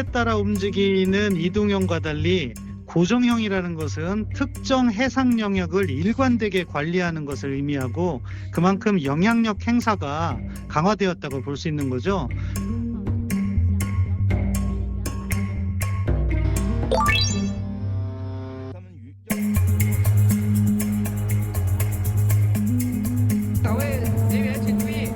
해에 따라 움직이는 이동형과 달리 고정형이라는 것은 특정 해상 영역을 일관되게 관리하는 것을 의미하고 그만큼 영향력 행사가 강화되었다고 볼 수 있는 거죠. 岗位人员请注意。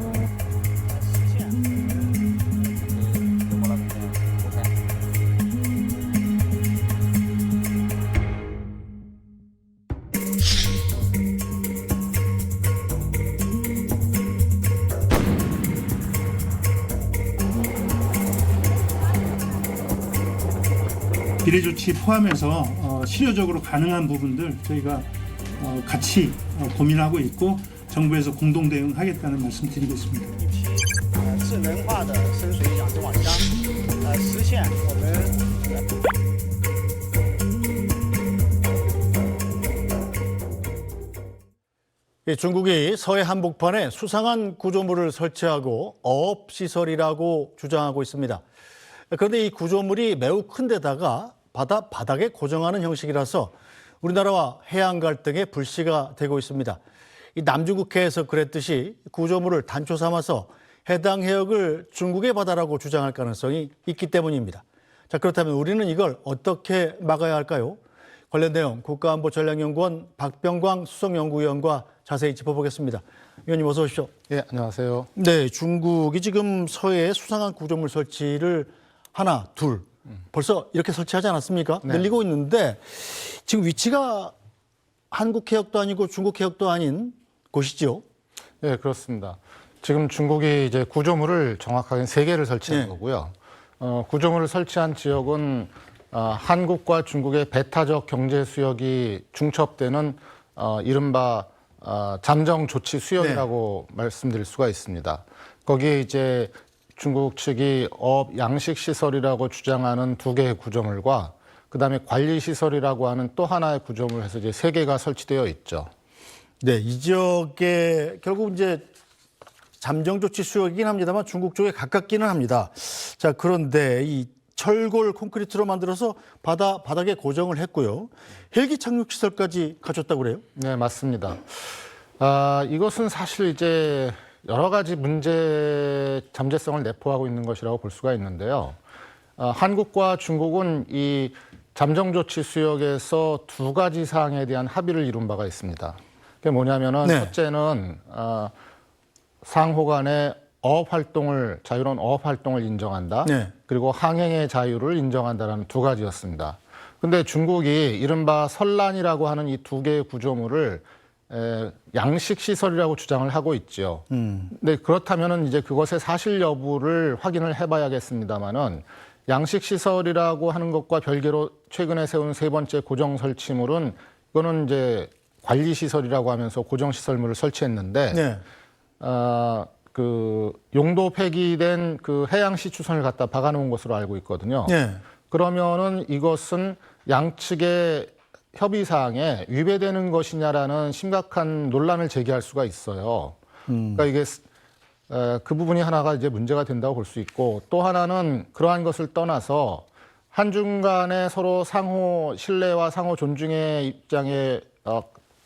비례 조치 포함해서 실효적으로 가능한 부분들 저희가 같이 고민하고 있고 정부에서 공동 대응하겠다는 말씀드리겠습니다. 智能化的深水养殖网箱，实现我们。 중국이 서해 한복판에 수상한 구조물을 설치하고 어업시설이라고 주장하고 있습니다. 그런데 이 구조물이 매우 큰 데다가 바닥에 고정하는 형식이라서 우리나라와 해양 갈등의 불씨가 되고 있습니다. 이 남중국해에서 그랬듯이 구조물을 단초 삼아서 해당 해역을 중국의 바다라고 주장할 가능성이 있기 때문입니다. 자, 그렇다면 우리는 이걸 어떻게 막아야 할까요? 관련 내용 국가안보전략연구원 박병광 수석연구위원과 자세히 짚어보겠습니다. 위원님 어서 오십시오. 예, 안녕하세요. 네, 중국이 지금 서해에 수상한 구조물 설치를 하나, 둘 벌써 이렇게 설치하지 않았습니까? 네. 늘리고 있는데 지금 위치가 한국 해역도 아니고 중국 해역도 아닌 곳이죠. 예, 그렇습니다. 지금 중국이 이제 구조물을 정확하게 3개를 설치한 네. 거고요. 구조물을 설치한 지역은 한국과 중국의 배타적 경제 수역이 중첩되는 이른바 잠정 조치 수역이라고 말씀드릴 수가 있습니다. 거기에 이제 중국 측이 어업 양식 시설이라고 주장하는 2개의 구조물과 그다음에 관리 시설이라고 하는 또 하나의 구조물 해서 이제 3개가 설치되어 있죠. 네, 이 지역에 결국 이제 잠정 조치 수역이긴 합니다만 중국 쪽에 가깝기는 합니다. 자, 그런데 이 철골 콘크리트로 만들어서 바닥에 고정을 했고요. 헬기 착륙 시설까지 갖췄다고 그래요? 네, 맞습니다. 이것은 사실 이제 여러 가지 잠재성을 내포하고 있는 것이라고 볼 수가 있는데요. 한국과 중국은 이 잠정조치 수역에서 2가지 사항에 대한 합의를 이룬 바가 있습니다. 그게 뭐냐면은 네. 첫째는 상호 간의 자유로운 어업 활동을 인정한다. 네. 그리고 항행의 자유를 인정한다라는 2가지였습니다. 근데 중국이 이른바 설란이라고 하는 이 2개의 구조물을 양식 시설이라고 주장을 하고 있죠. 근데 그렇다면은 이제 그것의 사실 여부를 확인을 해봐야겠습니다만은 양식 시설이라고 하는 것과 별개로 최근에 세운 3번째 고정 설치물은 이거는 이제 관리 시설이라고 하면서 고정 시설물을 설치했는데 네. 그 용도 폐기된 그 해양시 추선을 갖다 박아놓은 것으로 알고 있거든요. 네. 그러면은 이것은 양측의 협의사항에 위배되는 것이냐라는 심각한 논란을 제기할 수가 있어요. 그러니까 이게 그 부분이 하나가 이제 문제가 된다고 볼 수 있고 또 하나는 그러한 것을 떠나서 한중 간에 서로 상호 신뢰와 상호 존중의 입장에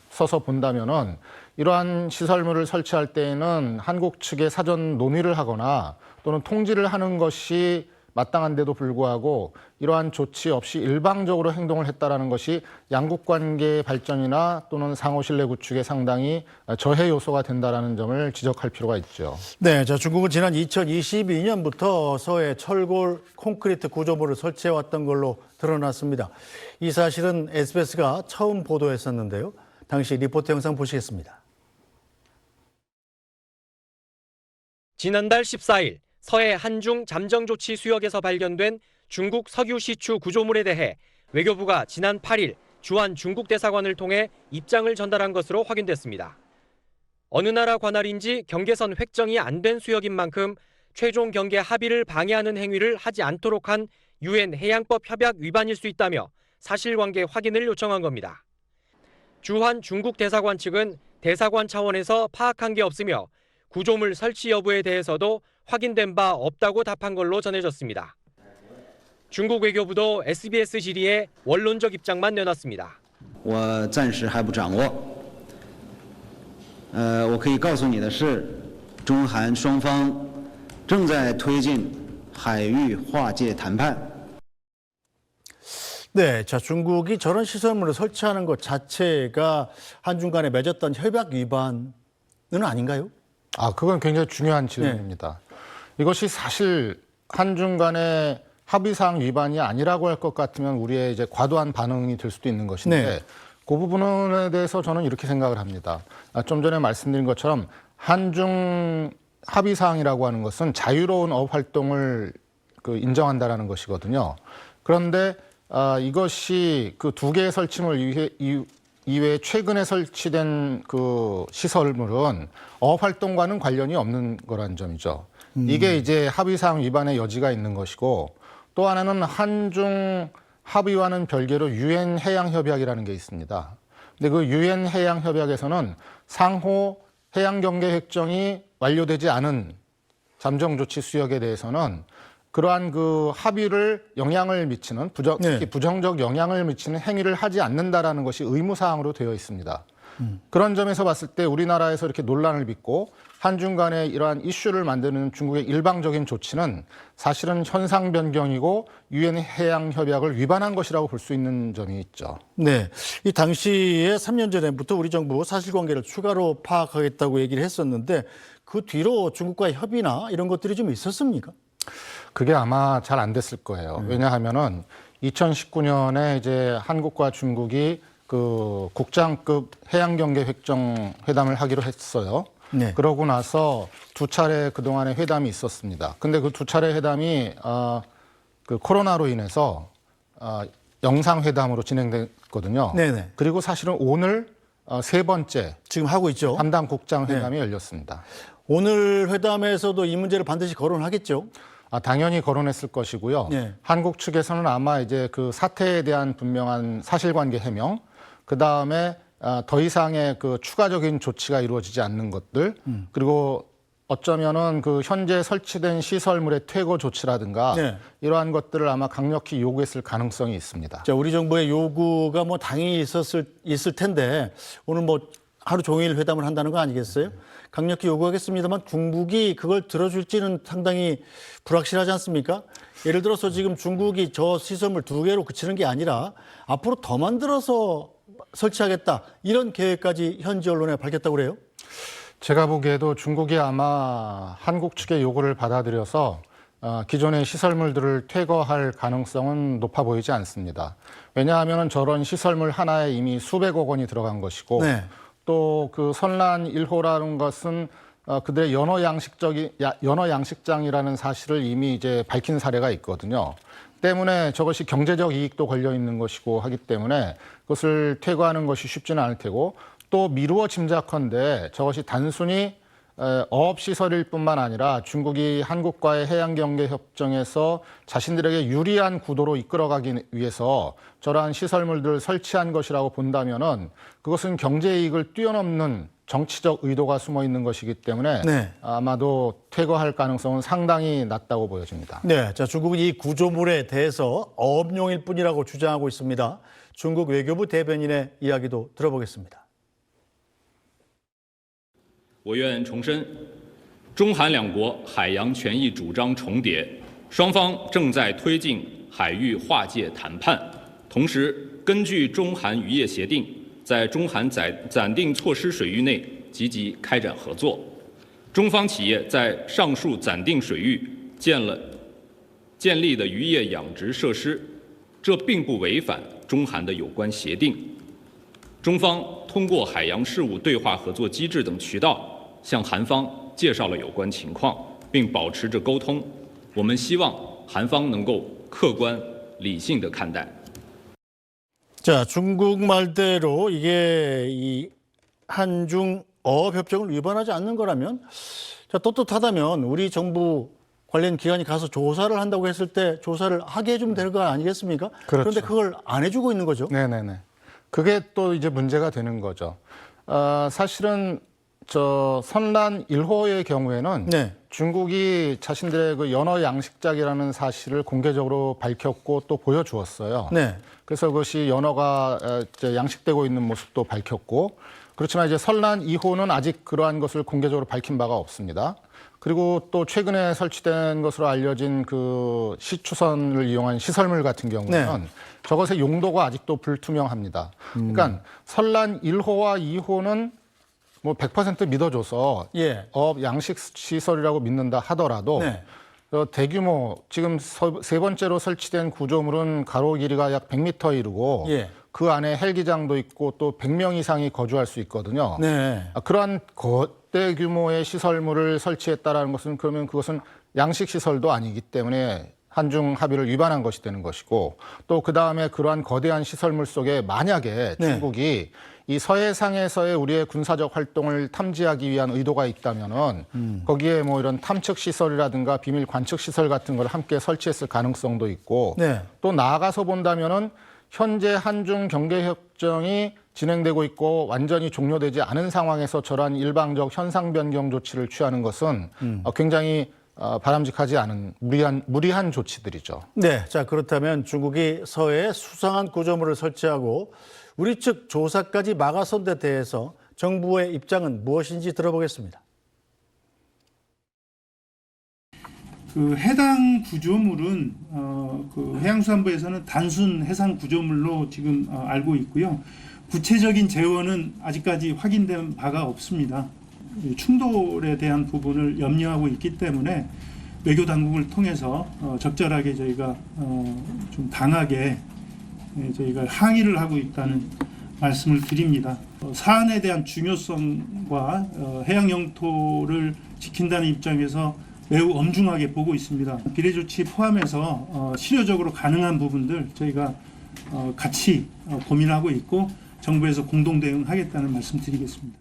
서서 본다면은 이러한 시설물을 설치할 때에는 한국 측에 사전 논의를 하거나 또는 통지를 하는 것이 마땅한데도 불구하고 이러한 조치 없이 일방적으로 행동을 했다라는 것이 양국 관계의 발전이나 또는 상호 신뢰 구축에 상당히 저해 요소가 된다라는 점을 지적할 필요가 있죠. 네, 자, 중국은 지난 2022년부터 서해 철골 콘크리트 구조물을 설치해 왔던 걸로 드러났습니다. 이 사실은 SBS가 처음 보도했었는데요. 당시 리포트 영상 보시겠습니다. 지난달 14일 서해 한중 잠정조치 수역에서 발견된 중국 석유 시추 구조물에 대해 외교부가 지난 8일 주한 중국 대사관을 통해 입장을 전달한 것으로 확인됐습니다. 어느 나라 관할인지 경계선 획정이 안 된 수역인 만큼 최종 경계 합의를 방해하는 행위를 하지 않도록 한 유엔 해양법 협약 위반일 수 있다며 사실관계 확인을 요청한 겁니다. 주한 중국 대사관 측은 대사관 차원에서 파악한 게 없으며 구조물 설치 여부에 대해서도 확인된 바 없다고 답한 걸로 전해졌습니다. 중국 외교부도 SBS 질의에 원론적 입장만 내놨습니다. 我暂时还不掌握。我可以告诉你的是，中韩双方正在推进海域划界谈判。 네, 자 중국이 저런 시설물을 설치하는 것 자체가 한중 간에 맺었던 협약 위반은 아닌가요? 그건 굉장히 중요한 질문입니다. 이것이 사실 한중 간의 합의사항 위반이 아니라고 할 것 같으면 우리의 이제 과도한 반응이 될 수도 있는 것인데 네. 그 부분에 대해서 저는 이렇게 생각을 합니다. 좀 전에 말씀드린 것처럼 한중 합의사항이라고 하는 것은 자유로운 어업 활동을 인정한다라는 것이거든요. 그런데 이것이 그 두 개의 설치물 이외에 최근에 설치된 그 시설물은 어업 활동과는 관련이 없는 거라는 점이죠. 이게 이제 합의사항 위반의 여지가 있는 것이고 또 하나는 한중 합의와는 별개로 유엔 해양 협약이라는 게 있습니다. 근데 그 유엔 해양 협약에서는 상호 해양 경계 획정이 완료되지 않은 잠정 조치 수역에 대해서는 그러한 그 합의를 영향을 미치는 특히 부정적 영향을 미치는 행위를 하지 않는다라는 것이 의무사항으로 되어 있습니다. 그런 점에서 봤을 때 우리나라에서 이렇게 논란을 빚고 한중 간에 이러한 이슈를 만드는 중국의 일방적인 조치는 사실은 현상 변경이고 유엔 해양 협약을 위반한 것이라고 볼 수 있는 점이 있죠. 네, 이 당시에 3년 전부터 우리 정부 사실관계를 추가로 파악하겠다고 얘기를 했었는데 그 뒤로 중국과의 협의나 이런 것들이 좀 있었습니까? 그게 아마 잘 안 됐을 거예요. 왜냐하면은 2019년에 이제 한국과 중국이 그 국장급 해양경계 획정 회담을 하기로 했어요. 네. 그러고 나서 두 차례 그동안에 회담이 있었습니다. 근데 그 두 차례 회담이 그 코로나로 인해서 영상회담으로 진행됐거든요. 네네. 그리고 사실은 오늘 세 번째 지금 하고 있죠. 담당 국장 회담이 열렸습니다. 오늘 회담에서도 이 문제를 반드시 거론하겠죠. 당연히 거론했을 것이고요. 네. 한국 측에서는 아마 이제 그 사태에 대한 분명한 사실관계 해명, 그 다음에 더 이상의 그 추가적인 조치가 이루어지지 않는 것들, 그리고 어쩌면은 그 현재 설치된 시설물의 퇴거 조치라든가 네. 이러한 것들을 아마 강력히 요구했을 가능성이 있습니다. 자, 우리 정부의 요구가 뭐 당연히 있을 텐데 오늘 뭐 하루 종일 회담을 한다는 거 아니겠어요? 강력히 요구하겠습니다만 중국이 그걸 들어줄지는 상당히 불확실하지 않습니까? 예를 들어서 지금 중국이 저 시설물 두 개로 그치는 게 아니라 앞으로 더 만들어서 설치하겠다 이런 계획까지 현지 언론에 밝혔다고 그래요? 제가 보기에도 중국이 아마 한국 측의 요구를 받아들여서 기존의 시설물들을 퇴거할 가능성은 높아 보이지 않습니다. 왜냐하면 저런 시설물 하나에 이미 수백억 원이 들어간 것이고 네. 또 그 선란 1호라는 것은 그들의 연어 양식장이라는 사실을 이미 이제 밝힌 사례가 있거든요. 때문에 저것이 경제적 이익도 걸려 있는 것이고 하기 때문에 그것을 퇴거하는 것이 쉽지는 않을 테고 또 미루어 짐작컨대 저것이 단순히 어업시설일 뿐만 아니라 중국이 한국과의 해양경계협정에서 자신들에게 유리한 구도로 이끌어가기 위해서 저러한 시설물들을 설치한 것이라고 본다면은 그것은 경제이익을 뛰어넘는 정치적 의도가 숨어 있는 것이기 때문에 네. 아마도 퇴거할 가능성은 상당히 낮다고 보여집니다. 네, 자 중국은 이 구조물에 대해서 어업용일 뿐이라고 주장하고 있습니다. 중국 외교부 대변인의 이야기도 들어보겠습니다. 我愿重申，中韩两国海洋权益主张重叠，双方正在推进海域划界谈判，同时根据中韩渔业协定，在中韩暂定措施水域内积极开展合作。中方企业在上述暂定水域建立的渔业养殖设施，这并不违反中韩的有关协定。中方通过海洋事务对话合作机制等渠道向韩方介绍了有关情况，并保持着沟通。我们希望韩方能够客观理性地看待。 자, 중국 말대로 이게 이 한중 어업협정을 위반하지 않는 거라면 자, 떳떳하다면 우리 정부 관련 기관이 가서 조사를 한다고 했을 때 조사를 하게 해주면 되는 거 아니겠습니까? 그렇죠. 그런데 그걸 안 해주고 있는 거죠. 네네네. 그게 또 이제 문제가 되는 거죠. 사실은 선란 1호의 경우에는 네. 중국이 자신들의 그 연어 양식장이라는 사실을 공개적으로 밝혔고 또 보여주었어요. 네. 그래서 그것이 연어가 이제 양식되고 있는 모습도 밝혔고, 그렇지만 이제 선란 2호는 아직 그러한 것을 공개적으로 밝힌 바가 없습니다. 그리고 또 최근에 설치된 것으로 알려진 그 시추선을 이용한 시설물 같은 경우는 저것의 용도가 아직도 불투명합니다. 그러니까 선란 1호와 2호는 뭐 100% 믿어줘서 예. 어업 양식 시설이라고 믿는다 하더라도 네. 대규모 지금 세 번째로 설치된 구조물은 가로 길이가 약 100m 이르고 예. 그 안에 헬기장도 있고 또 100명 이상이 거주할 수 있거든요. 네. 그러한 거대 규모의 시설물을 설치했다라는 것은 그러면 그것은 양식 시설도 아니기 때문에 한중 합의를 위반한 것이 되는 것이고, 또 그다음에 그러한 거대한 시설물 속에 만약에 네. 중국이 이 서해상에서의 우리의 군사적 활동을 탐지하기 위한 의도가 있다면은 거기에 뭐 이런 탐측 시설이라든가 비밀 관측 시설 같은 걸 함께 설치했을 가능성도 있고, 네. 또 나아가서 본다면은 현재 한중 경계 협정이 진행되고 있고 완전히 종료되지 않은 상황에서 저러한 일방적 현상 변경 조치를 취하는 것은 굉장히 바람직하지 않은 무리한 조치들이죠. 네. 자, 그렇다면 중국이 서해에 수상한 구조물을 설치하고 우리 측 조사까지 막아선 데 대해서 정부의 입장은 무엇인지 들어보겠습니다. 그 해당 구조물은 그 해양수산부에서는 단순 해상 구조물로 지금 알고 있고요. 구체적인 재원은 아직까지 확인된 바가 없습니다. 충돌에 대한 부분을 염려하고 있기 때문에 외교 당국을 통해서 적절하게 저희가 좀 강하게 저희가 항의를 하고 있다는 말씀을 드립니다. 사안에 대한 중요성과 해양 영토를 지킨다는 입장에서 매우 엄중하게 보고 있습니다. 비례 조치 포함해서 실효적으로 가능한 부분들 저희가 같이 고민하고 있고 정부에서 공동 대응하겠다는 말씀드리겠습니다.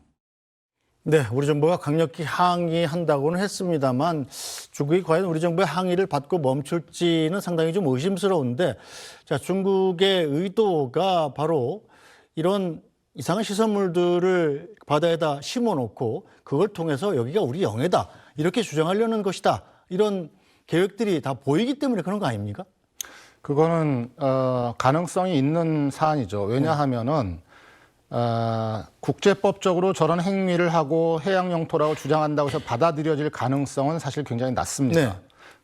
네, 우리 정부가 강력히 항의한다고는 했습니다만 중국이 과연 우리 정부의 항의를 받고 멈출지는 상당히 좀 의심스러운데, 자, 중국의 의도가 바로 이런 이상한 시설물들을 바다에다 심어놓고 그걸 통해서 여기가 우리 영해다 이렇게 주장하려는 것이다, 이런 계획들이 다 보이기 때문에 그런 거 아닙니까? 그거는 가능성이 있는 사안이죠. 왜냐하면은 국제법적으로 저런 행위를 하고 해양 영토라고 주장한다고 해서 받아들여질 가능성은 사실 굉장히 낮습니다. 네.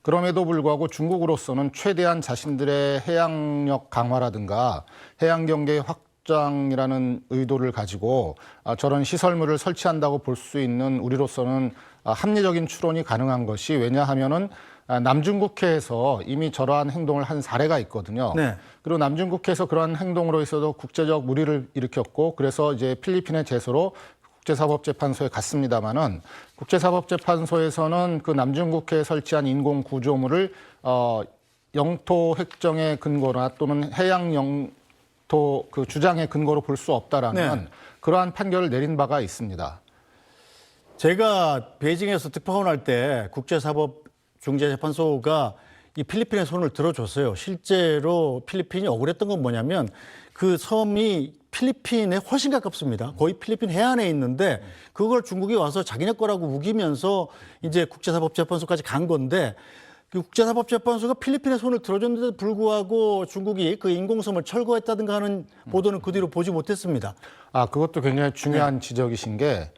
그럼에도 불구하고 중국으로서는 최대한 자신들의 해양력 강화라든가 해양 경계 확장이라는 의도를 가지고 저런 시설물을 설치한다고 볼 수 있는 우리로서는 합리적인 추론이 가능한 것이, 왜냐하면은 남중국해에서 이미 저러한 행동을 한 사례가 있거든요. 네. 그리고 남중국해에서 그러한 행동으로 있어도 국제적 물의를 일으켰고, 그래서 이제 필리핀의 제소로 국제사법재판소에 갔습니다마는 국제사법재판소에서는 그 남중국해에 설치한 인공 구조물을 영토 획정의 근거나 또는 해양 영토 그 주장의 근거로 볼 수 없다라는 네. 그러한 판결을 내린 바가 있습니다. 제가 베이징에서 특파원 할 때 국제사법중재재판소가 이 필리핀의 손을 들어줬어요. 실제로 필리핀이 억울했던 건 뭐냐면 그 섬이 필리핀에 훨씬 가깝습니다. 거의 필리핀 해안에 있는데 그걸 중국이 와서 자기네 거라고 우기면서 이제 국제사법재판소까지 간 건데, 그 국제사법재판소가 필리핀의 손을 들어줬는데도 불구하고 중국이 그 인공섬을 철거했다든가 하는 보도는 그 뒤로 보지 못했습니다. 그것도 굉장히 중요한 지적이신 게,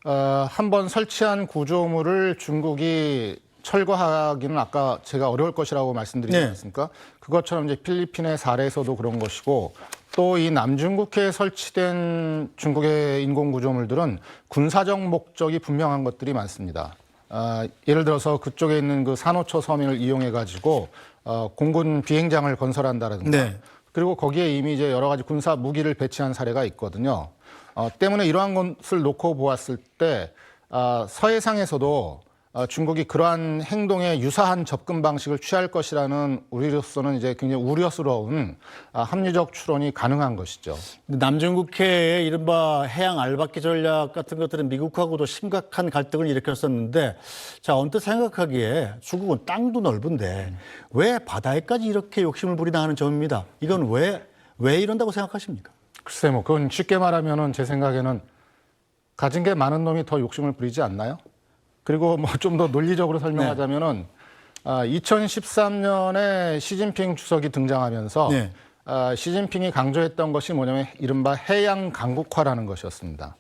한번 설치한 구조물을 중국이 철거하기는 아까 제가 어려울 것이라고 말씀드리지 않았습니까? 그것처럼 이제 필리핀의 사례에서도 그런 것이고, 또 이 남중국해에 설치된 중국의 인공구조물들은 군사적 목적이 분명한 것들이 많습니다. 예를 들어서 그쪽에 있는 그 산호초 섬을 이용해 가지고 공군 비행장을 건설한다든가, 네. 그리고 거기에 이미 이제 여러 가지 군사 무기를 배치한 사례가 있거든요. 때문에 이러한 것을 놓고 보았을 때 서해상에서도 중국이 그러한 행동에 유사한 접근 방식을 취할 것이라는 우리로서는 이제 굉장히 우려스러운 합리적 추론이 가능한 것이죠. 남중국해의 이른바 해양 알박기 전략 같은 것들은 미국하고도 심각한 갈등을 일으켰었는데, 자, 언뜻 생각하기에 중국은 땅도 넓은데 왜 바다에까지 이렇게 욕심을 부리나 하는 점입니다. 이건 왜 이런다고 생각하십니까? 글쎄, 그건 쉽게 말하면은 제 생각에는 가진 게 많은 놈이 더 욕심을 부리지 않나요? 그리고 뭐 좀 더 논리적으로 설명하자면은 2013년에 시진핑 주석이 등장하면서 네. 시진핑이 강조했던 것이 뭐냐면 이른바 해양 강국화라는 것이었습니다.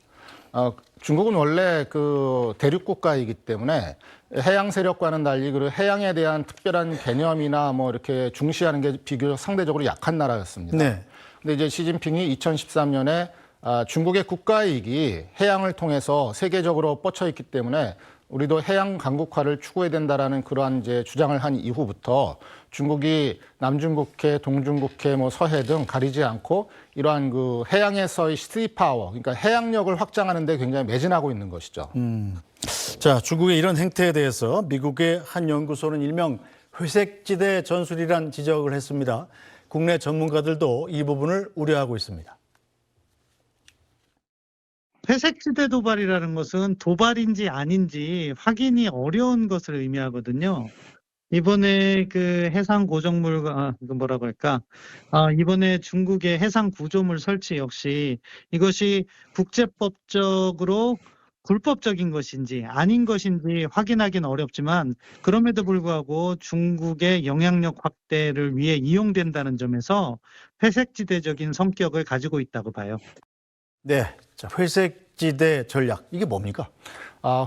중국은 원래 그 대륙 국가이기 때문에 해양 세력과는 달리 그 해양에 대한 특별한 개념이나 뭐 이렇게 중시하는 게 비교적 상대적으로 약한 나라였습니다. 네. 근데 이제 시진핑이 2013년에 중국의 국가이익이 해양을 통해서 세계적으로 뻗쳐 있기 때문에 우리도 해양 강국화를 추구해야 된다라는 그러한 이제 주장을 한 이후부터 중국이 남중국해, 동중국해, 뭐 서해 등 가리지 않고 이러한 그 해양에서의 시티 파워, 그러니까 해양력을 확장하는 데 굉장히 매진하고 있는 것이죠. 자, 중국의 이런 행태에 대해서 미국의 한 연구소는 일명 회색지대 전술이란 지적을 했습니다. 국내 전문가들도 이 부분을 우려하고 있습니다. 회색지대 도발이라는 것은 도발인지 아닌지 확인이 어려운 것을 의미하거든요. 이번에 그 해상 고정물, 이거 뭐라고 할까? 이번에 중국의 해상 구조물 설치 역시 이것이 국제법적으로 불법적인 것인지 아닌 것인지 확인하기는 어렵지만 그럼에도 불구하고 중국의 영향력 확대를 위해 이용된다는 점에서 회색지대적인 성격을 가지고 있다고 봐요. 네, 자, 회색지대 전략 이게 뭡니까?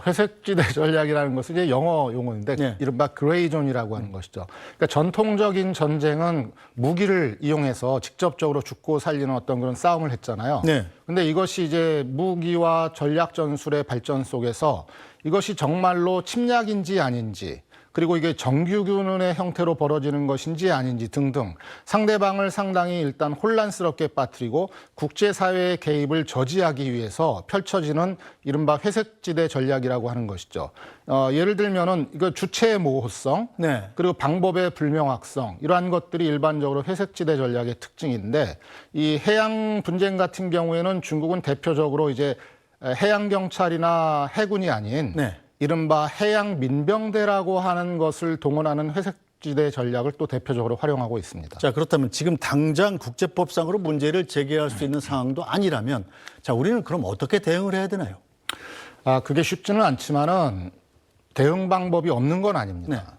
회색지대 전략이라는 것은 이제 영어 용어인데 네. 이른바 그레이존이라고 하는 것이죠. 그러니까 전통적인 전쟁은 무기를 이용해서 직접적으로 죽고 살리는 어떤 그런 싸움을 했잖아요. 네. 근데 이것이 이제 무기와 전략 전술의 발전 속에서 이것이 정말로 침략인지 아닌지 그리고 이게 정규군의 형태로 벌어지는 것인지 아닌지 등등 상대방을 상당히 일단 혼란스럽게 빠뜨리고 국제사회의 개입을 저지하기 위해서 펼쳐지는 이른바 회색지대 전략이라고 하는 것이죠. 예를 들면은 이거 주체의 모호성, 네. 그리고 방법의 불명확성 이러한 것들이 일반적으로 회색지대 전략의 특징인데 이 해양 분쟁 같은 경우에는 중국은 대표적으로 이제 해양 경찰이나 해군이 아닌 네. 이른바 해양 민병대라고 하는 것을 동원하는 회색지대 전략을 또 대표적으로 활용하고 있습니다. 자, 그렇다면 지금 당장 국제법상으로 문제를 제기할 수 있는 상황도 아니라면 자, 우리는 그럼 어떻게 대응을 해야 되나요? 그게 쉽지는 않지만은 대응 방법이 없는 건 아닙니다.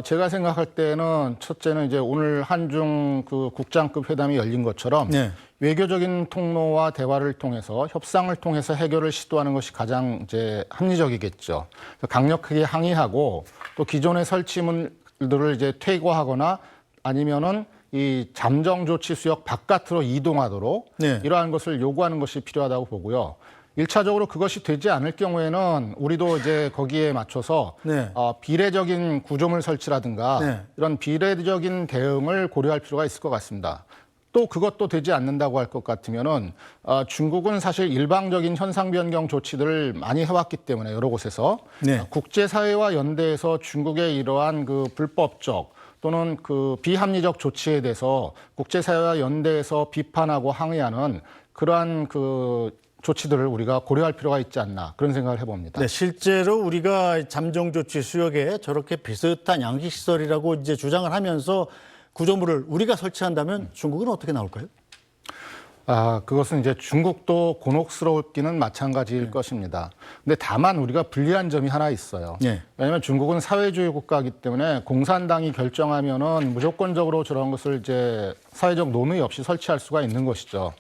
제가 생각할 때는 첫째는 이제 오늘 한중 그 국장급 회담이 열린 것처럼 네. 외교적인 통로와 대화를 통해서 협상을 통해서 해결을 시도하는 것이 가장 이제 합리적이겠죠. 강력하게 항의하고 또 기존의 설치물들을 이제 퇴거하거나 아니면은 이 잠정 조치 수역 바깥으로 이동하도록 네. 이러한 것을 요구하는 것이 필요하다고 보고요. 1차적으로 그것이 되지 않을 경우에는 우리도 이제 거기에 맞춰서 네. 비례적인 구조물 설치라든가 네. 이런 비례적인 대응을 고려할 필요가 있을 것 같습니다. 또 그것도 되지 않는다고 할 것 같으면은 중국은 사실 일방적인 현상 변경 조치들을 많이 해왔기 때문에 여러 곳에서 네. 국제사회와 연대해서 중국의 이러한 그 불법적 또는 그 비합리적 조치에 대해서 국제사회와 연대해서 비판하고 항의하는 그러한 그 조치들을 우리가 고려할 필요가 있지 않나 그런 생각을 해봅니다. 네, 실제로 우리가 잠정 조치 수역에 저렇게 비슷한 양식 시설이라고 이제 주장을 하면서 구조물을 우리가 설치한다면 중국은 어떻게 나올까요? 그것은 이제 중국도 곤혹스러울기는 마찬가지일 것입니다. 근데 다만 우리가 불리한 점이 하나 있어요. 네. 왜냐하면 중국은 사회주의 국가이기 때문에 공산당이 결정하면은 무조건적으로 저런 것을 이제 사회적 논의 없이 설치할 수가 있는 것이죠.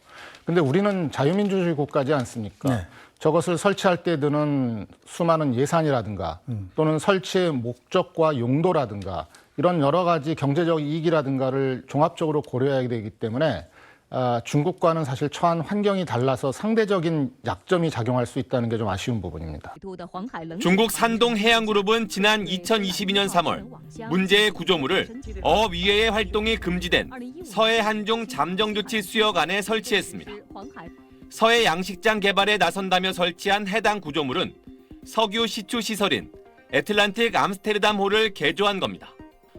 근데 우리는 자유민주주의 국가지 않습니까? 네. 저것을 설치할 때 드는 수많은 예산이라든가 또는 설치의 목적과 용도라든가 이런 여러 가지 경제적 이익이라든가를 종합적으로 고려해야 되기 때문에 중국과는 사실 처한 환경이 달라서 상대적인 약점이 작용할 수 있다는 게 좀 아쉬운 부분입니다. 중국 산동해양그룹은 지난 2022년 3월 문제의 구조물을 어업 이외의 활동이 금지된 서해 한중 잠정조치 수역 안에 설치했습니다. 서해 양식장 개발에 나선다며 설치한 해당 구조물은 석유 시추 시설인 애틀란틱 암스테르담호를 개조한 겁니다.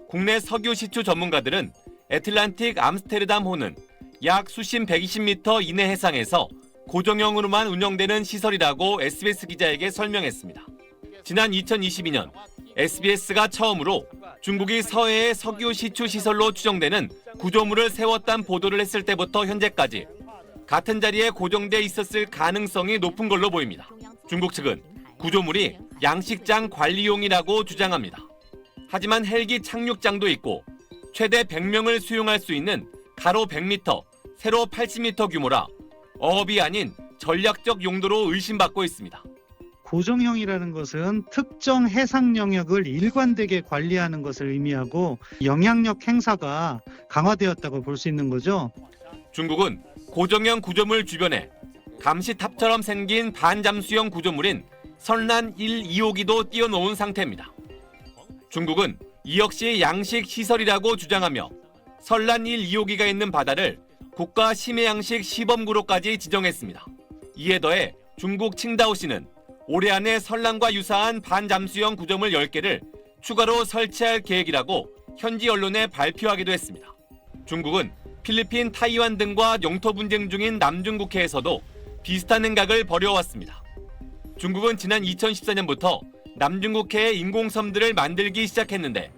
국내 석유 시추 전문가들은 애틀란틱 암스테르담호는 약 수심 120m 이내 해상에서 고정형으로만 운영되는 시설이라고 SBS 기자에게 설명했습니다. 지난 2022년 SBS가 처음으로 중국이 서해의 석유 시추 시설로 추정되는 구조물을 세웠다는 보도를 했을 때부터 현재까지 같은 자리에 고정돼 있었을 가능성이 높은 걸로 보입니다. 중국 측은 구조물이 양식장 관리용이라고 주장합니다. 하지만 헬기 착륙장도 있고 최대 100명을 수용할 수 있는 가로 100m, 세로 80m 규모라 어업이 아닌 전략적 용도로 의심받고 있습니다. 고정형이라는 것은 특정 해상 영역을 일관되게 관리하는 것을 의미하고 영향력 행사가 강화되었다고 볼 수 있는 거죠. 중국은 고정형 구조물 주변에 감시탑처럼 생긴 반잠수형 구조물인 선란 1, 2호기도 띄워놓은 상태입니다. 중국은 이 역시 양식 시설이라고 주장하며 선란 1, 2호기가 있는 바다를 국가 심해양식 시범구로까지 지정했습니다. 이에 더해 중국 칭다오시는 올해 안에 선란과 유사한 반잠수형 구조물 10개를 추가로 설치할 계획이라고 현지 언론에 발표하기도 했습니다. 중국은 필리핀, 타이완 등과 영토 분쟁 중인 남중국해에서도 비슷한 행각을 벌여왔습니다. 중국은 지난 2014년부터 남중국해에 인공섬들을 만들기 시작했는데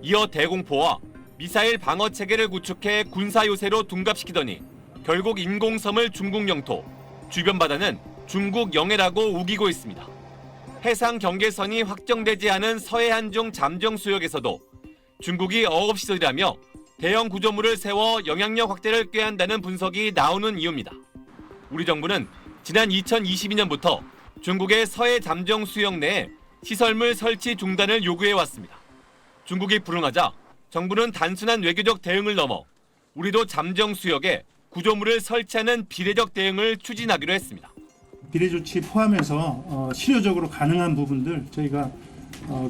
이어 대공포와 미사일 방어 체계를 구축해 군사 요새로 둔갑시키더니 결국 인공섬을 중국 영토, 주변 바다는 중국 영해라고 우기고 있습니다. 해상 경계선이 확정되지 않은 서해안중 잠정 수역에서도 중국이 어업시설이라며 대형 구조물을 세워 영향력 확대를 꾀한다는 분석이 나오는 이유입니다. 우리 정부는 지난 2022년부터 중국의 서해 잠정 수역 내에 시설물 설치 중단을 요구해왔습니다. 중국이 불응하자 정부는 단순한 외교적 대응을 넘어 우리도 잠정 수역에 구조물을 설치하는 비례적 대응을 추진하기로 했습니다. 비례 조치 포함해서 실효적으로 가능한 부분들 저희가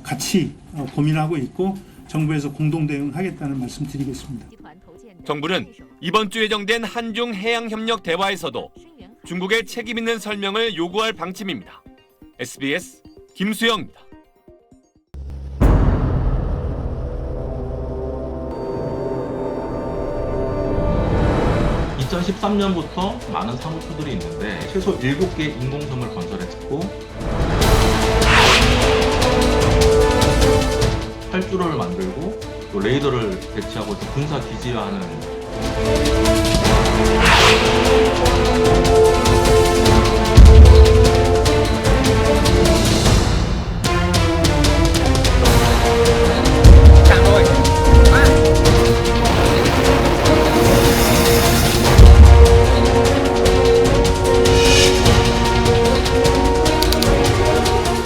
같이 고민하고 있고 정부에서 공동 대응하겠다는 말씀 드리겠습니다. 정부는 이번 주 예정된 한중 해양협력 대화에서도 중국의 책임 있는 설명을 요구할 방침입니다. SBS 김수영입니다. 2013년부터 많은 사무소들이 있는데 최소 7개 인공섬을 건설했고 활주로를 만들고 또 레이더를 배치하고 군사 기지화하는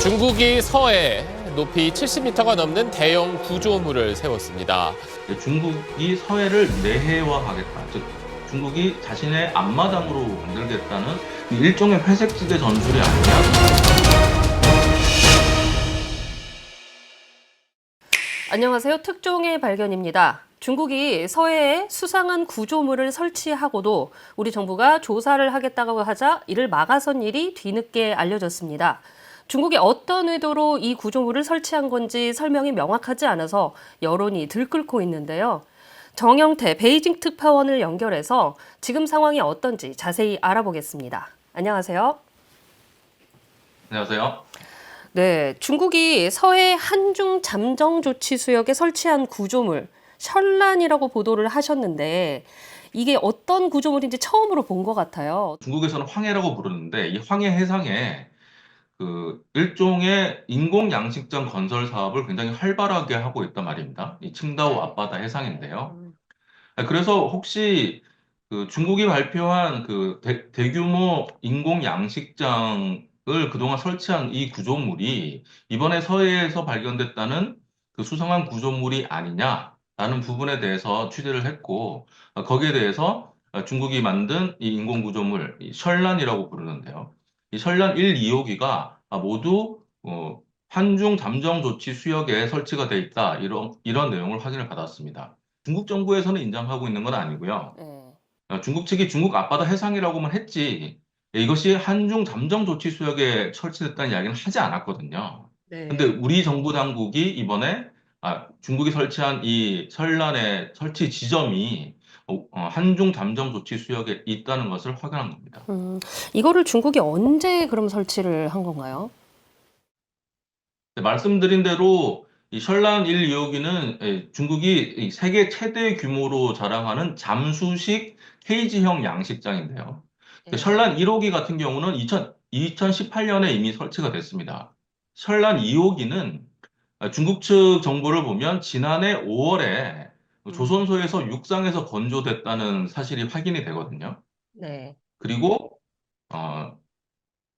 중국이 서해 높이 70m가 넘는 대형 구조물을 세웠습니다. 중국이 서해를 내해화하겠다. 즉 중국이 자신의 앞마당으로 만들겠다는 일종의 회색지대 전술이 아니냐. 안녕하세요. 특종의 발견입니다. 중국이 서해에 수상한 구조물을 설치하고도 우리 정부가 조사를 하겠다고 하자 이를 막아선 일이 뒤늦게 알려졌습니다. 중국이 어떤 의도로 이 구조물을 설치한 건지 설명이 명확하지 않아서 여론이 들끓고 있는데요. 정영태 베이징 특파원을 연결해서 지금 상황이 어떤지 자세히 알아보겠습니다. 안녕하세요. 안녕하세요. 네, 중국이 서해 한중 잠정 조치 수역에 설치한 구조물 설란이라고 보도를 하셨는데 이게 어떤 구조물인지 처음으로 본 것 같아요. 중국에서는 황해라고 부르는데 이 황해 해상에 일종의 인공 양식장 건설 사업을 굉장히 활발하게 하고 있단 말입니다. 이 칭다오 앞바다 해상인데요. 그래서 혹시 중국이 발표한 대규모 인공 양식장을 그동안 설치한 이 구조물이 이번에 서해에서 발견됐다는 수상한 구조물이 아니냐라는 부분에 대해서 취재를 했고 거기에 대해서 중국이 만든 이 인공 구조물 설란이라고 부르는데요. 이 설란 1, 2호기가 모두 한중 잠정 조치 수역에 설치가 돼 있다. 이런 내용을 확인을 받았습니다. 중국 정부에서는 인정하고 있는 건 아니고요. 중국 측이 중국 앞바다 해상이라고만 했지 이것이 한중 잠정 조치 수역에 설치됐다는 이야기는 하지 않았거든요. 근데 우리 정부 당국이 이번에 중국이 설치한 이 설란의 설치 지점이 한중 잠정 조치 수역에 있다는 것을 확인한 겁니다. 이거를 중국이 언제 그럼 설치를 한 건가요? 네, 말씀드린 대로 이 설란 1, 2호기는 중국이 세계 최대 규모로 자랑하는 잠수식 케이지형 양식장인데요. 설란 1호기 같은 경우는 2018년에 이미 설치가 됐습니다. 설란 2호기는 중국 측 정보를 보면 지난해 5월에 조선소에서 육상에서 건조됐다는 사실이 확인이 되거든요. 네. 그리고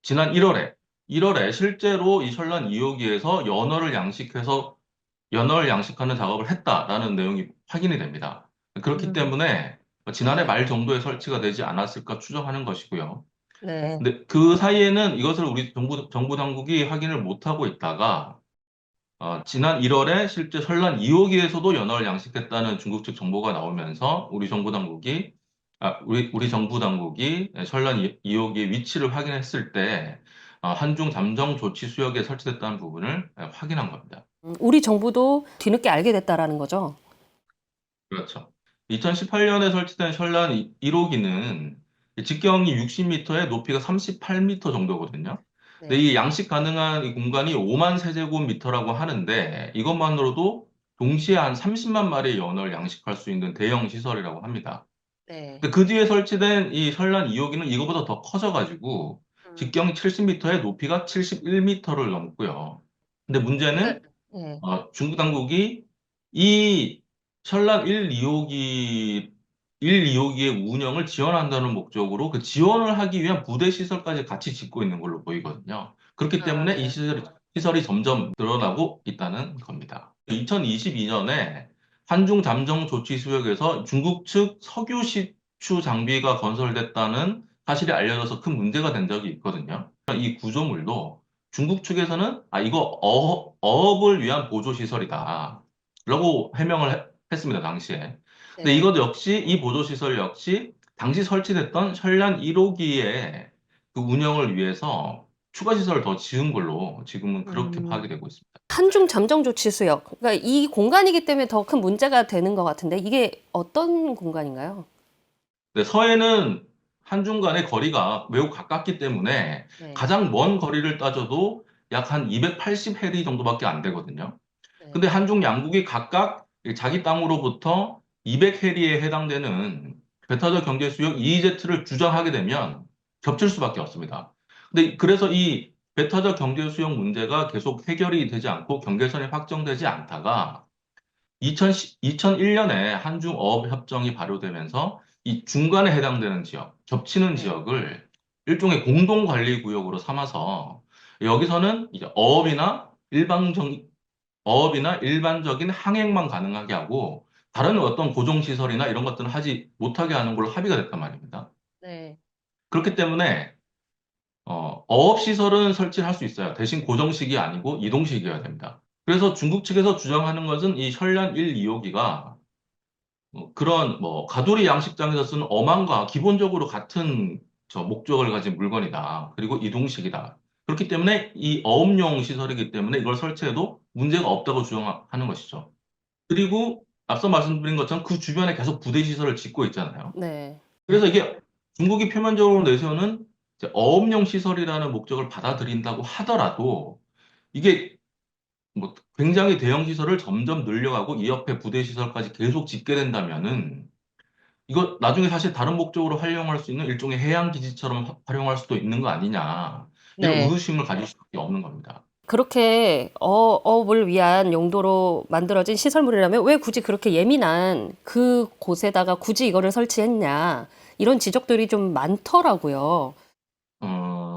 지난 1월에 실제로 이 설란 2호기에서 연어를 양식하는 작업을 했다라는 내용이 확인이 됩니다. 그렇기 때문에 지난해 말 정도에 설치가 되지 않았을까 추정하는 것이고요. 네. 근데 그 사이에는 이것을 우리 정부 당국이 확인을 못하고 있다가 지난 1월에 실제 설란 2호기에서도 연어를 양식했다는 중국 측 정보가 나오면서 우리 정부 당국이 설란 2호기의 위치를 확인했을 때 한중 잠정 조치 수역에 설치됐다는 부분을 확인한 겁니다. 우리 정부도 뒤늦게 알게 됐다라는 거죠. 그렇죠. 2018년에 설치된 설란 1호기는 직경이 60m에 높이가 38m 정도거든요. 근데 이 양식 가능한 이 공간이 5만 세제곱미터라고 하는데 이것만으로도 동시에 한 30만 마리의 연어를 양식할 수 있는 대형 시설이라고 합니다. 네. 근데 그 뒤에 설치된 이 설란 2호기는 이거보다 더 커져가지고 직경이 70m에 높이가 71m를 넘고요. 근데 문제는 네. 중국 당국이 이 설란 1, 2호기의 운영을 지원한다는 목적으로 그 지원을 하기 위한 부대 시설까지 같이 짓고 있는 걸로 보이거든요. 그렇기 때문에 이 시설이 점점 늘어나고 있다는 겁니다. 2022년에 한중 잠정 조치 수역에서 중국 측 석유 시추 장비가 건설됐다는 사실이 알려져서 큰 문제가 된 적이 있거든요. 이 구조물도 중국 측에서는 이거 어업을 위한 보조 시설이다 라고 해명을 했습니다, 당시에. 근데 이것 역시 이 보조 시설 역시 당시 설치됐던 설란 1호기의 그 운영을 위해서 추가 시설을 더 지은 걸로 지금은 그렇게 파악이 되고 있습니다. 한중 잠정 조치 수역. 그러니까 이 공간이기 때문에 더 큰 문제가 되는 것 같은데 이게 어떤 공간인가요? 네, 서해는 한중 간의 거리가 매우 가깝기 때문에 가장 먼 거리를 따져도 약 한 280해리 정도밖에 안 되거든요. 근데 한중 양국이 각각 자기 땅으로부터 200해리에 해당되는 배타적 경제 수역 EEZ를 주장하게 되면 겹칠 수밖에 없습니다. 근데 그래서 이 배타적 경제 수역 문제가 계속 해결이 되지 않고 경계선이 확정되지 않다가 2001년에 한중 어업 협정이 발효되면서 이 중간에 해당되는 지역, 겹치는 지역을 일종의 공동 관리 구역으로 삼아서 여기서는 이제 어업이나 일반적인 항행만 가능하게 하고 다른 어떤 고정 시설이나 이런 것들은 하지 못하게 하는 걸로 합의가 됐단 말입니다. 네. 그렇기 때문에 어업 시설은 설치를 할 수 있어요. 대신 고정식이 아니고 이동식이어야 됩니다. 그래서 중국 측에서 주장하는 것은 이 설란 1, 2호기가 그런 가두리 양식장에서 쓰는 어망과 기본적으로 같은 목적을 가진 물건이다. 그리고 이동식이다. 그렇기 때문에 이 어업용 시설이기 때문에 이걸 설치해도 문제가 없다고 주장하는 것이죠. 그리고 앞서 말씀드린 것처럼 그 주변에 계속 부대 시설을 짓고 있잖아요. 네. 그래서 이게 중국이 표면적으로 내세우는 이제 어업용 시설이라는 목적을 받아들인다고 하더라도 이게 굉장히 대형 시설을 점점 늘려가고 이 옆에 부대 시설까지 계속 짓게 된다면은 이거 나중에 사실 다른 목적으로 활용할 수 있는 일종의 해양 기지처럼 활용할 수도 있는 거 아니냐 이런 의구심을 가질 수밖에 없는 겁니다. 그렇게 어업을 위한 용도로 만들어진 시설물이라면 왜 굳이 그렇게 예민한 그 곳에다가 굳이 이거를 설치했냐 이런 지적들이 좀 많더라고요.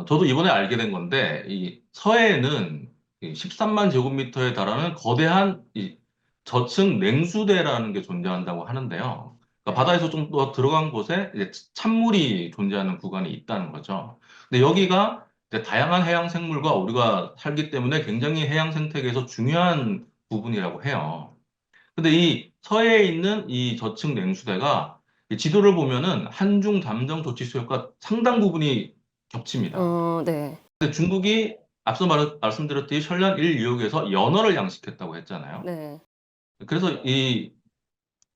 저도 이번에 알게 된 건데 이 서해에는 13만 제곱미터에 달하는 거대한 이 저층 냉수대라는 게 존재한다고 하는데요. 그러니까 바다에서 좀 더 들어간 곳에 이제 찬물이 존재하는 구간이 있다는 거죠. 근데 여기가 이제 다양한 해양 생물과 우리가 살기 때문에 굉장히 해양 생태계에서 중요한 부분이라고 해요. 근데 이 서해에 있는 이 저층 냉수대가 이 지도를 보면은 한중 잠정 조치 수역과 상당 부분이 겹칩니다. 네. 근데 중국이 앞서 말씀드렸듯이 설란 1, 2호기에서 연어를 양식했다고 했잖아요. 네. 그래서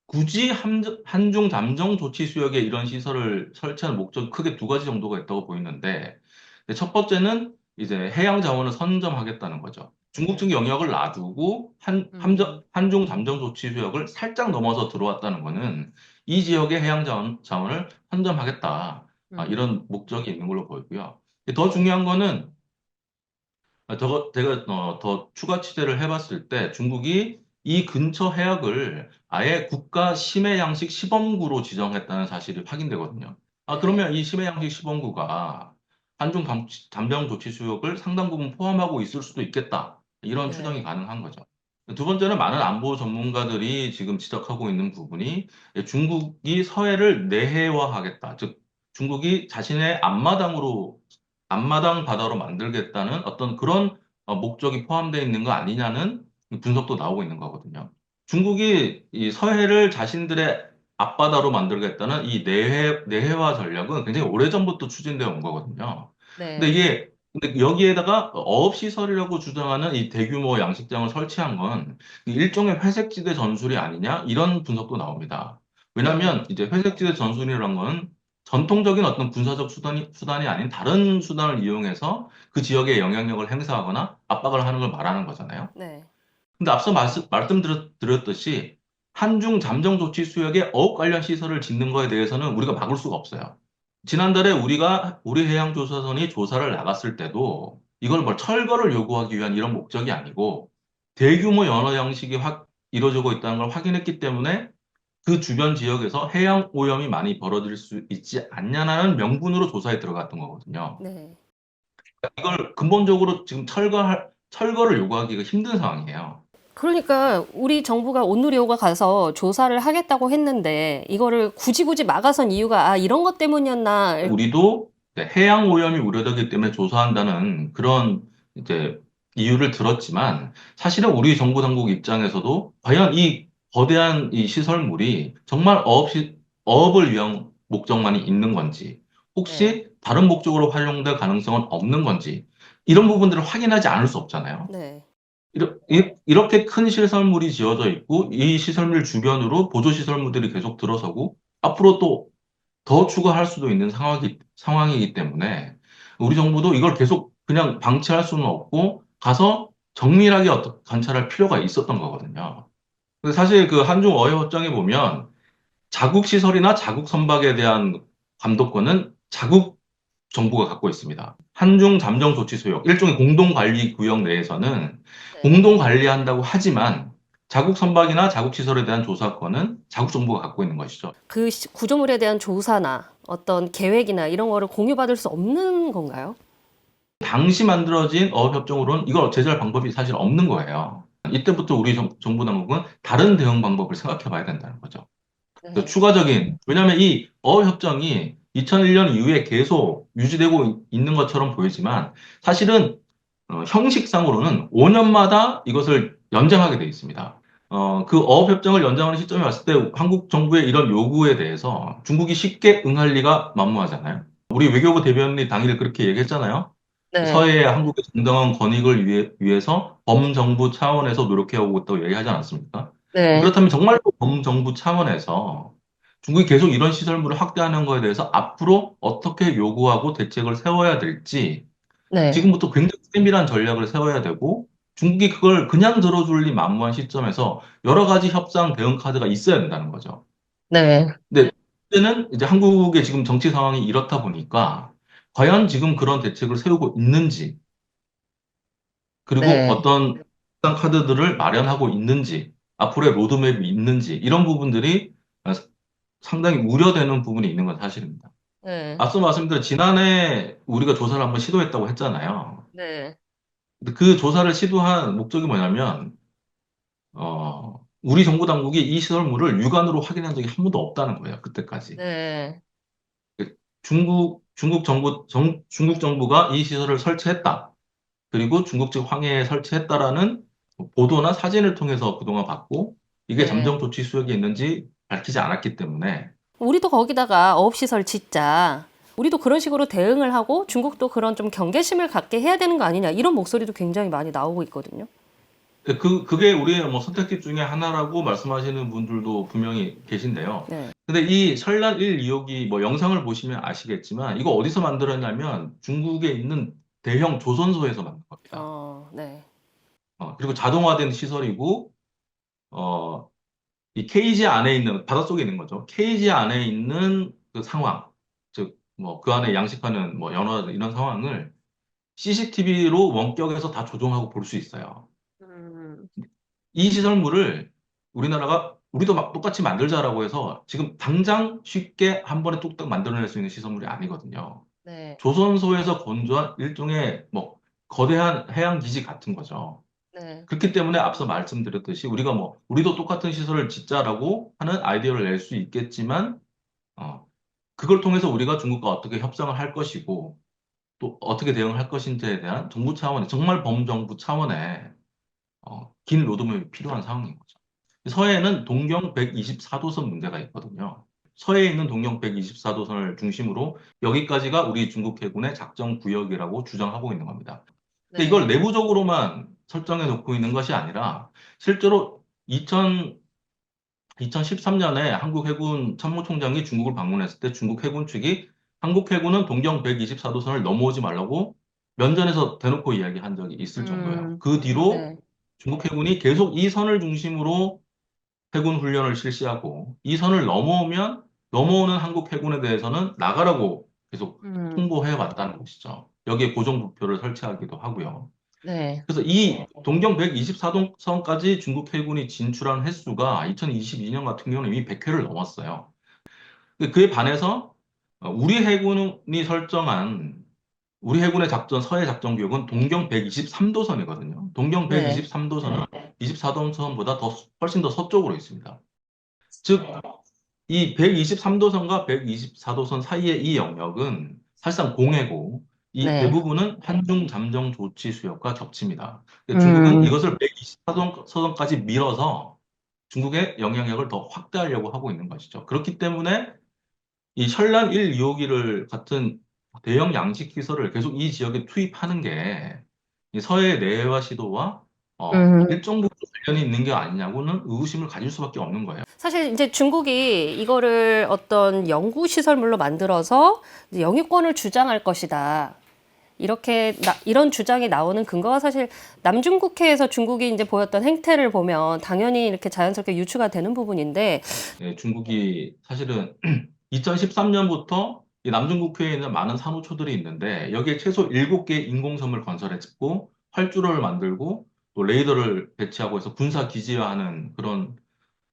굳이 한중 잠정 조치 수역에 이런 시설을 설치하는 목적이 크게 두 가지 정도가 있다고 보이는데 첫 번째는 이제 해양 자원을 선점하겠다는 거죠. 중국 측 영역을 놔두고 한중 잠정 조치 수역을 살짝 넘어서 들어왔다는 거는 이 지역의 해양 자원을 선점하겠다. 이런 목적이 있는 걸로 보이고요. 더 중요한 거는 제가 더 추가 취재를 해봤을 때 중국이 이 근처 해역을 아예 국가 심해 양식 시범구로 지정했다는 사실이 확인되거든요. 그러면 이 심해 양식 시범구가 한중 잠정 조치 수역을 상당 부분 포함하고 있을 수도 있겠다. 이런 추정이 가능한 거죠. 두 번째는 많은 안보 전문가들이 지금 지적하고 있는 부분이 중국이 서해를 내해화하겠다. 즉 중국이 자신의 앞마당 바다로 만들겠다는 어떤 그런 목적이 포함되어 있는 거 아니냐는 분석도 나오고 있는 거거든요. 중국이 이 서해를 자신들의 앞바다로 만들겠다는 이 내해화 전략은 굉장히 오래전부터 추진되어 온 거거든요. 근데 여기에다가 어업시설이라고 주장하는 이 대규모 양식장을 설치한 건 일종의 회색지대 전술이 아니냐 이런 분석도 나옵니다. 왜냐하면 이제 회색지대 전술이라는 건 전통적인 어떤 군사적 수단이 아닌 다른 수단을 이용해서 그 지역에 영향력을 행사하거나 압박을 하는 걸 말하는 거잖아요. 네. 근데 앞서 말씀드렸듯이 한중 잠정 조치 수역에 어업 관련 시설을 짓는 거에 대해서는 우리가 막을 수가 없어요. 지난달에 우리 해양조사선이 조사를 나갔을 때도 이걸 철거를 요구하기 위한 이런 목적이 아니고 대규모 연어 양식이 이루어지고 있다는 걸 확인했기 때문에 그 주변 지역에서 해양 오염이 많이 벌어질 수 있지 않냐는 명분으로 조사에 들어갔던 거거든요. 네. 이걸 근본적으로 지금 철거를 요구하기가 힘든 상황이에요. 그러니까 우리 정부가 온누리호가 가서 조사를 하겠다고 했는데 이거를 굳이 막아선 이유가 이런 것 때문이었나. 우리도 해양 오염이 우려되기 때문에 조사한다는 그런 이제 이유를 들었지만 사실은 우리 정부 당국 입장에서도 과연 이 거대한 이 시설물이 정말 어업을 위한 목적만이 있는 건지 혹시 다른 목적으로 활용될 가능성은 없는 건지 이런 부분들을 확인하지 않을 수 없잖아요. 네. 이렇게 큰 시설물이 지어져 있고 이 시설물 주변으로 보조시설물들이 계속 들어서고 앞으로 또 더 추가할 수도 있는 상황이기 때문에 우리 정부도 이걸 계속 그냥 방치할 수는 없고 가서 정밀하게 관찰할 필요가 있었던 거거든요. 근데 사실 그 한중 어해협정에 보면 자국 시설이나 자국 선박에 대한 감독권은 자국 정부가 갖고 있습니다. 한중 잠정 조치 수역, 일종의 공동 관리 구역 내에서는 공동 관리한다고 하지만 자국 선박이나 자국 시설에 대한 조사권은 자국 정부가 갖고 있는 것이죠. 그 구조물에 대한 조사나 어떤 계획이나 이런 거를 공유받을 수 없는 건가요? 당시 만들어진 어업협정으로는 이걸 제재할 방법이 사실 없는 거예요. 이때부터 우리 정부 당국은 다른 대응 방법을 생각해 봐야 된다는 거죠. 왜냐하면 이 어업협정이 2001년 이후에 계속 유지되고 있는 것처럼 보이지만 사실은 형식상으로는 5년마다 이것을 연장하게 돼 있습니다. 그 어업협정을 연장하는 시점에 왔을 때 한국 정부의 이런 요구에 대해서 중국이 쉽게 응할 리가 만무하잖아요. 우리 외교부 대변인이 당일 그렇게 얘기했잖아요. 서해의 한국의 정당한 권익을 위해서 범정부 차원에서 노력해오고 있다고 얘기하지 않았습니까? 그렇다면 정말로 범정부 차원에서 중국이 계속 이런 시설물을 확대하는 거에 대해서 앞으로 어떻게 요구하고 대책을 세워야 될지 지금부터 굉장히 세밀한 전략을 세워야 되고 중국이 그걸 그냥 들어줄 리 만무한 시점에서 여러 가지 협상 대응 카드가 있어야 된다는 거죠. 근데 문제는 이제 한국의 지금 정치 상황이 이렇다 보니까 과연 지금 그런 대책을 세우고 있는지 그리고 어떤 협상 카드들을 마련하고 있는지 앞으로의 로드맵이 있는지 이런 부분들이 상당히 우려되는 부분이 있는 건 사실입니다. 앞서 말씀드린 지난해 우리가 조사를 한번 시도했다고 했잖아요. 근데 그 조사를 시도한 목적이 뭐냐면 우리 정부 당국이 이 시설물을 육안으로 확인한 적이 한 번도 없다는 거예요. 그때까지. 중국 정부가 이 시설을 설치했다. 그리고 중국 측 황해에 설치했다라는 보도나 사진을 통해서 그동안 봤고 이게 잠정 조치 수역에 있는지 밝히지 않았기 때문에 우리도 거기다가 어업시설 짓자. 우리도 그런 식으로 대응을 하고 중국도 그런 좀 경계심을 갖게 해야 되는 거 아니냐 이런 목소리도 굉장히 많이 나오고 있거든요. 그게 우리의 선택지 중에 하나라고 말씀하시는 분들도 분명히 계신데요. 근데 이 설날 1, 2호기 영상을 보시면 아시겠지만 이거 어디서 만들었냐면 중국에 있는 대형 조선소에서 만든 겁니다. 그리고 자동화된 시설이고 이 케이지 안에 있는 바닷속에 있는 거죠. 케이지 안에 있는 그 상황, 즉 뭐 그 안에 양식하는 뭐 연어 이런 상황을 CCTV로 원격에서 다 조종하고 볼 수 있어요. 이 시설물을 우리도 막 똑같이 만들자라고 해서 지금 당장 쉽게 한 번에 뚝딱 만들어낼 수 있는 시설물이 아니거든요. 네. 조선소에서 건조한 일종의 뭐 거대한 해양 기지 같은 거죠. 네. 그렇기 때문에 앞서 말씀드렸듯이 우리도 똑같은 시설을 짓자라고 하는 아이디어를 낼 수 있겠지만, 그걸 통해서 우리가 중국과 어떻게 협상을 할 것이고, 또 어떻게 대응을 할 것인지에 대한 정부 차원의, 정말 범정부 차원의 긴 로드맵이 필요한 상황인 거죠. 서해에는 동경 124도선 문제가 있거든요. 서해에 있는 동경 124도선을 중심으로 여기까지가 우리 중국 해군의 작전 구역이라고 주장하고 있는 겁니다. 근데 이걸 내부적으로만 설정해 놓고 있는 것이 아니라 실제로 2013년에 한국 해군 참모총장이 중국을 방문했을 때 중국 해군 측이 한국 해군은 동경 124도선을 넘어오지 말라고 면전에서 대놓고 이야기한 적이 있을 정도예요. 그 뒤로 네. 중국 해군이 계속 이 선을 중심으로 해군 훈련을 실시하고 이 선을 넘어오는 한국 해군에 대해서는 나가라고 계속 통보해 왔다는 것이죠. 여기에 고정부표를 설치하기도 하고요. 네. 그래서 이 동경 124도선까지 중국 해군이 진출한 횟수가 2022년 같은 경우는 이미 100회를 넘었어요. 그에 반해서 우리 해군이 설정한 우리 해군의 서해 작전 구역은 동경 123도선이거든요. 동경 네. 123도선은 24도선보다 훨씬 더 서쪽으로 있습니다. 즉, 이 123도선과 124도선 사이의 이 영역은 사실상 공해고, 이 네. 대부분은 한중 잠정 조치 수역과 겹칩니다. 중국은 이것을 124도선까지 밀어서 중국의 영향력을 더 확대하려고 하고 있는 것이죠. 그렇기 때문에 이 현란 1, 2호기를 같은 대형 양식 기술을 계속 이 지역에 투입하는 게 이 서해 내외화 시도와 일정 부분 관련이 있는 게 아니냐고는 의구심을 가질 수밖에 없는 거예요. 사실 이제 중국이 이거를 어떤 연구 시설물로 만들어서 이제 영유권을 주장할 것이다. 이런 주장이 나오는 근거가 사실 남중국해에서 중국이 이제 보였던 행태를 보면 당연히 이렇게 자연스럽게 유추가 되는 부분인데, 네, 중국이 사실은 2013년부터 이 남중국해에 있는 많은 산호초들이 있는데 여기에 최소 7개의 인공섬을 건설했고 활주로를 만들고 또 레이더를 배치하고 해서 군사 기지화하는 그런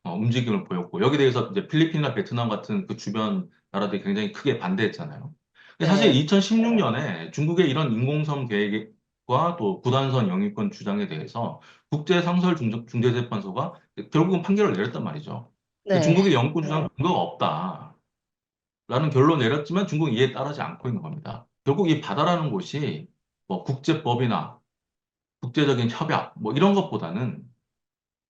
움직임을 보였고 여기에 대해서 이제 필리핀이나 베트남 같은 그 주변 나라들이 굉장히 크게 반대했잖아요. 근데 사실 2016년에 중국의 이런 인공섬 계획과 또 구단선 영유권 주장에 대해서 국제상설중재재판소가 결국은 판결을 내렸단 말이죠. 네. 중국의 영유권 주장 근거가 없다라는 결론을 내렸지만 중국은 이에 따르지 않고 있는 겁니다. 결국 이 바다라는 곳이 뭐 국제법이나 국제적인 협약 뭐 이런 것보다는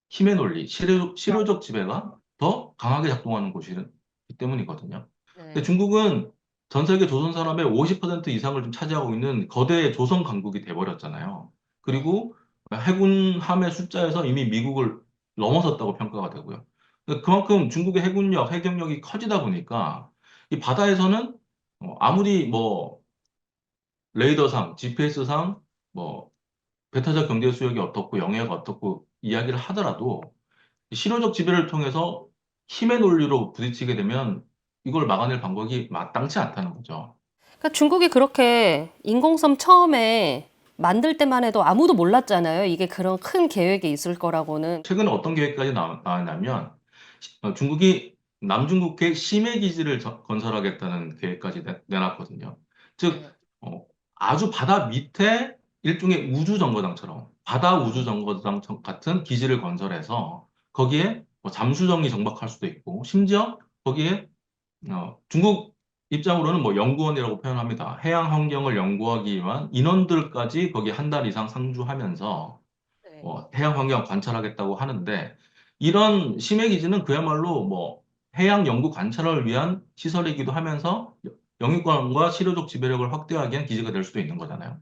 힘의 논리, 실효적 지배가 더 강하게 작동하는 곳이기 때문이거든요. 근데 중국은 전 세계 조선 산업의 50% 이상을 좀 차지하고 있는 거대 조선 강국이 돼버렸잖아요. 그리고 해군함의 숫자에서 이미 미국을 넘어섰다고 평가가 되고요. 그만큼 중국의 해군력, 해경력이 커지다 보니까 이 바다에서는 아무리 뭐 레이더상, GPS상 뭐 배타적 경제 수역이 어떻고 영해가 어떻고 이야기를 하더라도 실효적 지배를 통해서 힘의 논리로 부딪히게 되면 이걸 막아낼 방법이 마땅치 않다는 거죠. 그러니까 중국이 그렇게 인공섬 처음에 만들 때만 해도 아무도 몰랐잖아요. 이게 그런 큰 계획이 있을 거라고는. 최근에 어떤 계획까지 나왔냐면 중국이 남중국해 심해 기지를 건설하겠다는 계획까지 내놨거든요. 즉 아주 바다 밑에 일종의 우주정거장처럼 바다 우주정거장 같은 기지를 건설해서 거기에 뭐 잠수정이 정박할 수도 있고 심지어 거기에 중국 입장으로는 뭐 연구원이라고 표현합니다. 해양 환경을 연구하기 위한 인원들까지 거기 한 달 이상 상주하면서 해양 환경 관찰하겠다고 하는데 이런 심해 기지는 그야말로 뭐 해양 연구 관찰을 위한 시설이기도 하면서 영유권과 실효적 지배력을 확대하기 위한 기지가 될 수도 있는 거잖아요.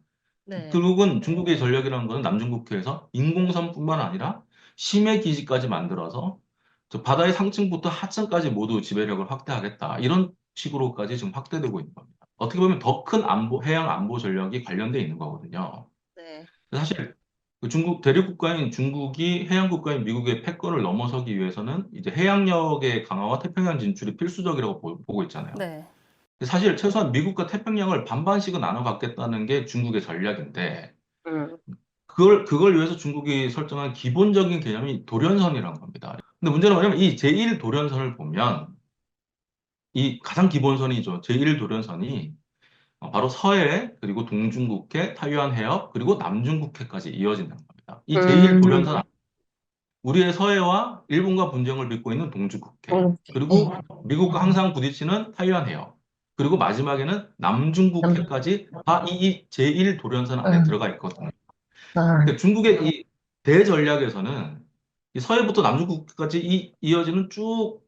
결국은 중국의 전략이라는 것은 남중국해에서 인공섬뿐만 아니라 심해 기지까지 만들어서 바다의 상층부터 하층까지 모두 지배력을 확대하겠다. 이런 식으로까지 지금 확대되고 있는 겁니다. 어떻게 보면 더 큰 해양 안보 전략이 관련돼 있는 거거든요. 사실 대륙 국가인 중국이 해양 국가인 미국의 패권을 넘어서기 위해서는 이제 해양력의 강화와 태평양 진출이 필수적이라고 보고 있잖아요. 사실 최소한 미국과 태평양을 반반씩은 나눠 갖겠다는 게 중국의 전략인데 그걸 위해서 중국이 설정한 기본적인 개념이 도련선이라는 겁니다. 근데 문제는 뭐냐면 이 제1도련선을 보면 이 가장 기본선이죠. 제1도련선이 바로 서해, 그리고 동중국해, 타이완 해협, 그리고 남중국해까지 이어진다는 겁니다. 이 제1도련선 우리의 서해와 일본과 분쟁을 빚고 있는 동중국해, 그리고 미국과 항상 부딪히는 타이완 해협, 그리고 마지막에는 남중국해까지 다 이 제1도련선 안에 들어가 있거든요. 그러니까 중국의 이 대전략에서는 이 서해부터 남중국해까지 이어지는 쭉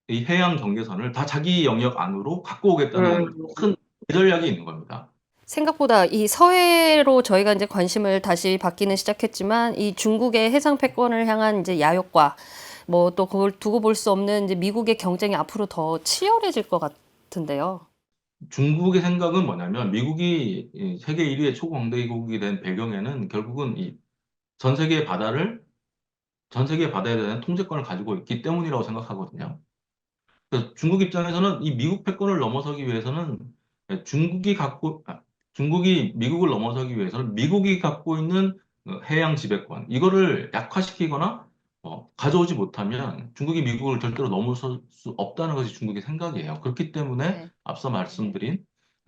이 해양 경계선을 다 자기 영역 안으로 갖고 오겠다는 큰 대전략이 있는 겁니다. 생각보다 이 서해로 저희가 이제 관심을 다시 받기는 시작했지만 이 중국의 해상 패권을 향한 이제 야욕과 뭐 또 그걸 두고 볼 수 없는 이제 미국의 경쟁이 앞으로 더 치열해질 것 같은데요. 중국의 생각은 뭐냐면 미국이 이 세계 1위의 초강대국이 된 배경에는 결국은 이 전 세계 바다에 대한 통제권을 가지고 있기 때문이라고 생각하거든요. 그래서 중국 입장에서는 이 미국 패권을 넘어서기 위해서는 중국이 미국을 넘어서기 위해서는 미국이 갖고 있는 해양 지배권 이거를 약화시키거나 가져오지 못하면 중국이 미국을 절대로 넘어설 수 없다는 것이 중국의 생각이에요. 그렇기 때문에 앞서 말씀드린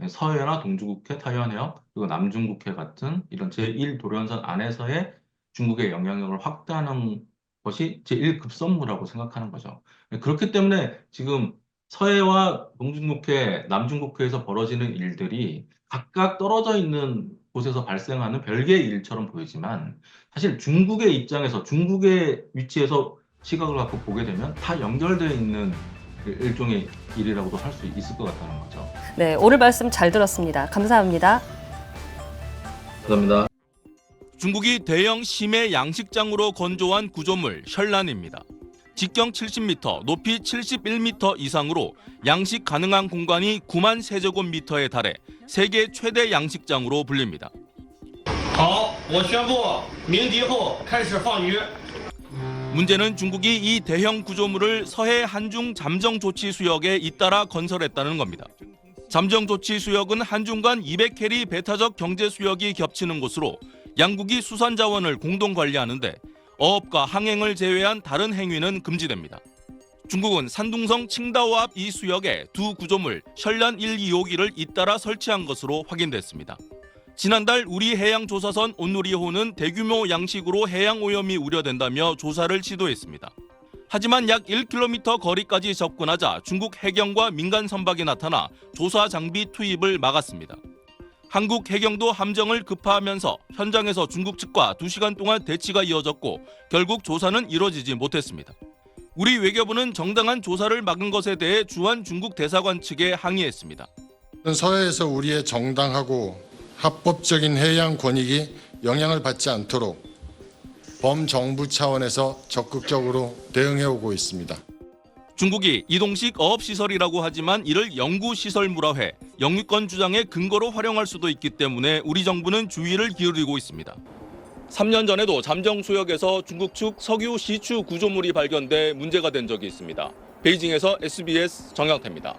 서해나 동중국해, 타이완 해협, 그리고 남중국해 같은 이런 제1도련선 안에서의 중국의 영향력을 확대하는 것이 제1급선무라고 생각하는 거죠. 그렇기 때문에 지금 서해와 동중국해, 남중국해에서 벌어지는 일들이 각각 떨어져 있는 곳에서 발생하는 별개의 일처럼 보이지만 사실 중국의 입장에서 중국의 위치에서 시각을 갖고 보게 되면 다 연결되어 있는 일종의 일이라고도 할 수 있을 것 같다는 거죠. 네, 오늘 말씀 잘 들었습니다. 감사합니다. 감사합니다. 중국이 대형 심해 양식장으로 건조한 구조물 셜란입니다. 직경 70m, 높이 71m 이상으로 양식 가능한 공간이 9만 세제곱미터에 달해 세계 최대 양식장으로 불립니다. 문제는 중국이 이 대형 구조물을 서해 한중 잠정 조치 수역에 잇따라 건설했다는 겁니다. 잠정 조치 수역은 한중 간 200캐리 배타적 경제 수역이 겹치는 곳으로 양국이 수산 자원을 공동 관리하는데 어업과 항행을 제외한 다른 행위는 금지됩니다. 중국은 산둥성 칭다오 앞 이 수역에 두 구조물 셜란 1, 2호기를 잇따라 설치한 것으로 확인됐습니다. 지난달 우리 해양조사선 온누리호는 대규모 양식으로 해양 오염이 우려된다며 조사를 시도했습니다. 하지만 약 1km 거리까지 접근하자 중국 해경과 민간 선박이 나타나 조사 장비 투입을 막았습니다. 한국 해경도 함정을 급파하면서 현장에서 중국 측과 2시간 동안 대치가 이어졌고 결국 조사는 이뤄지지 못했습니다. 우리 외교부는 정당한 조사를 막은 것에 대해 주한 중국 대사관 측에 항의했습니다. 서해에서 우리의 정당하고 합법적인 해양 권익이 영향을 받지 않도록 범정부 차원에서 적극적으로 대응해오고 있습니다. 중국이 이동식 어업시설이라고 하지만 이를 영구시설물화해 영유권 주장의 근거로 활용할 수도 있기 때문에 우리 정부는 주의를 기울이고 있습니다. 3년 전에도 잠정 수역에서 중국 측 석유 시추 구조물이 발견돼 문제가 된 적이 있습니다. 베이징에서 SBS 정영태입니다.